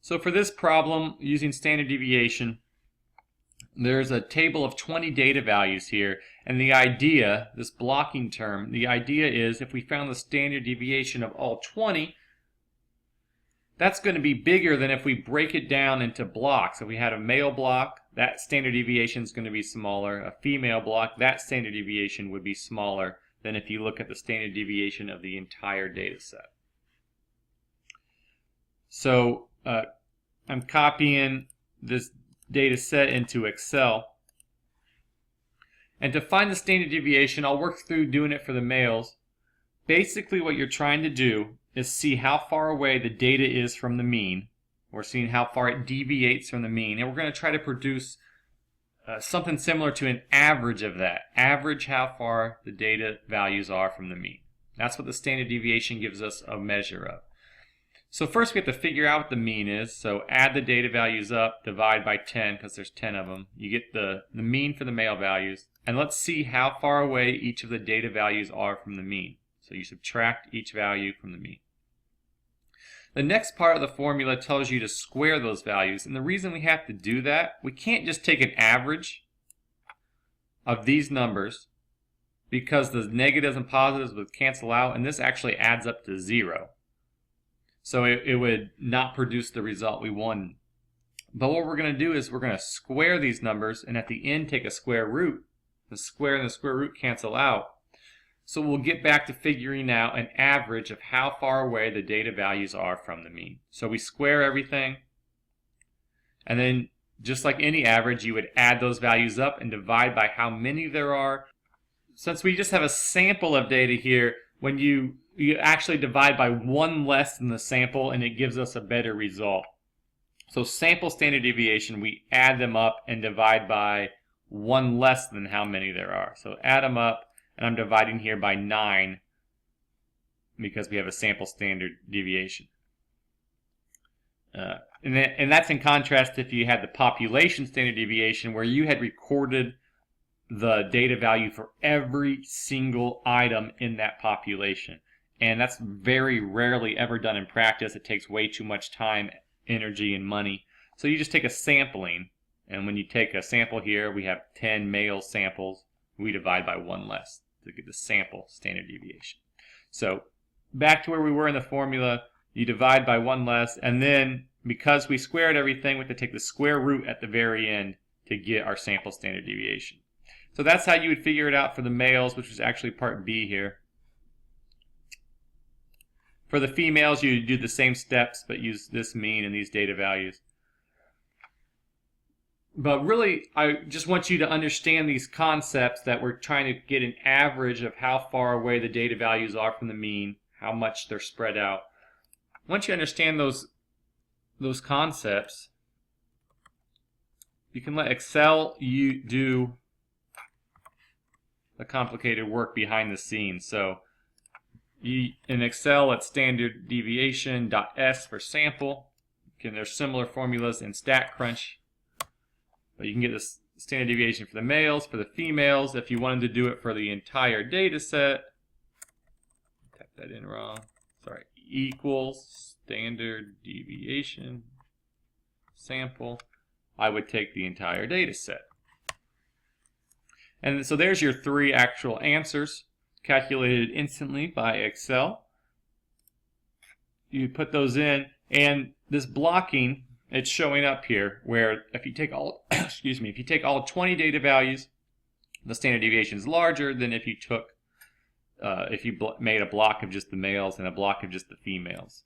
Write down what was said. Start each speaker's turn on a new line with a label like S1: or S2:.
S1: So for this problem, using standard deviation, there's a table of 20 data values here, and the idea, this blocking term, the idea is if we found the standard deviation of all 20, that's going to be bigger than if we break it down into blocks. If we had a male block, that standard deviation is going to be smaller. A female block, that standard deviation would be smaller than if you look at the standard deviation of the entire data set. So I'm copying this data set into Excel. And to find the standard deviation, I'll work through doing it for the males. Basically what you're trying to do is see how far away the data is from the mean. We're seeing how far it deviates from the mean, and we're going to try to produce something similar to an average of that. Average how far the data values are from the mean. That's what the standard deviation gives us a measure of. So first we have to figure out what the mean is. So add the data values up, divide by 10 because there's 10 of them. You get the mean for the male values. And let's see how far away each of the data values are from the mean. So you subtract each value from the mean. The next part of the formula tells you to square those values. And the reason we have to do that, we can't just take an average of these numbers because the negatives and positives would cancel out, and this actually adds up to 0. So it would not produce the result we wanted. But what we're going to do is we're going to square these numbers, and at the end take a square root. The square and the square root cancel out. So we'll get back to figuring out an average of how far away the data values are from the mean. So we square everything, and then just like any average, you would add those values up and divide by how many there are. Since we just have a sample of data here, when you actually divide by one less than the sample, and it gives us a better result. So sample standard deviation, we add them up and divide by one less than how many there are. So add them up, and I'm dividing here by 9 because we have a sample standard deviation. And that's in contrast if you had the population standard deviation where you had recorded the data value for every single item in that population. And that's very rarely ever done in practice. It takes way too much time, energy, and money. So you just take a sampling, and when you take a sample here, we have 10 male samples. We divide by one less to get the sample standard deviation. So back to where we were in the formula, you divide by one less, and then because we squared everything, we have to take the square root at the very end to get our sample standard deviation. So that's how you would figure it out for the males, which was actually part B here. For the females, you do the same steps, but use this mean and these data values. But really, I just want you to understand these concepts that we're trying to get an average of how far away the data values are from the mean, how much they're spread out. Once you understand those concepts, you can let Excel do the complicated work behind the scenes. So in Excel, it's standard deviation.s for sample. There's similar formulas in StatCrunch. But you can get this standard deviation for the males, for the females. If you wanted to do it for the entire data set, type that in wrong. Sorry, equals standard deviation sample. I would take the entire data set. And so there's your 3 actual answers calculated instantly by Excel. You put those in, and this blocking, it's showing up here where if you take all if you take all 20 data values, the standard deviation is larger than if you took if you made a block of just the males and a block of just the females.